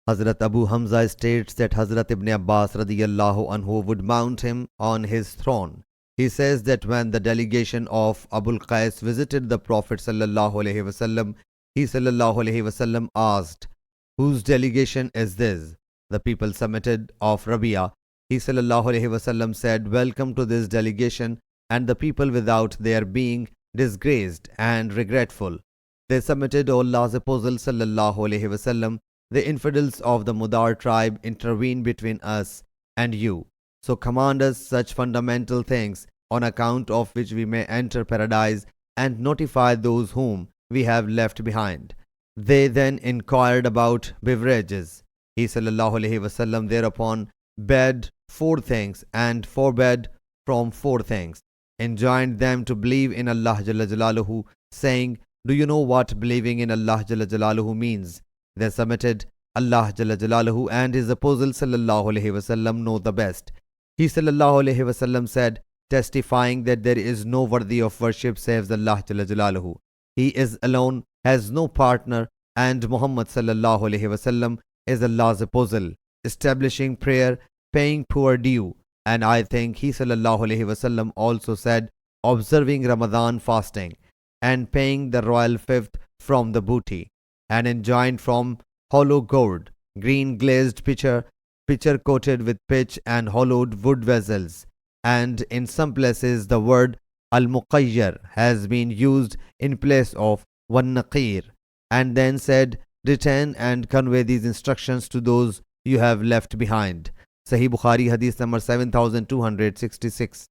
Hazrat Abu Hamza states that Hazrat Ibn Abbas radiyallahu anhu would mount him on his throne. He says that when the delegation of Abul Qais visited the Prophet sallallahu alaihi wasallam, he sallallahu alaihi wasallam asked, "Whose delegation is this?" The people submitted of Rabia. He sallallahu alaihi wasallam said, "Welcome to this delegation," and the people without their being disgraced and regretful. They submitted, "O Allah's Apostle sallallahu alaihi wasallam, the infidels of the Mudar tribe intervene between us and you. So command us such fundamental things on account of which we may enter paradise and notify those whom we have left behind." They then inquired about beverages. He sallallahu alaihi wasallam thereupon bade 4 things and forbade from 4 things, enjoined them to believe in Allah Jalla Jalaluhu, saying, "Do you know what believing in Allah Jalla Jalaluhu means?" They submitted, "Allah Jalla Jalaluhu and His Apostle sallallahu alaihi wasallam know the best." He sallallahu alaihi wasallam said, testifying that there is no worthy of worship save Allah Jalla Jalaluhu. He is alone, has no partner, and Muhammad sallallahu alaihi wasallam is Allah's apostle, establishing prayer, paying poor due. And I think he sallallahu alaihi wasallam also said, observing Ramadan fasting and paying the royal fifth from the booty, and enjoined from hollow gourd, green glazed pitcher coated with pitch and hollowed wood vessels. And in some places the word al-muqayyar has been used in place of wan-naqir, and then said, return and convey these instructions to those you have left behind. Sahih Bukhari Hadith number 7266.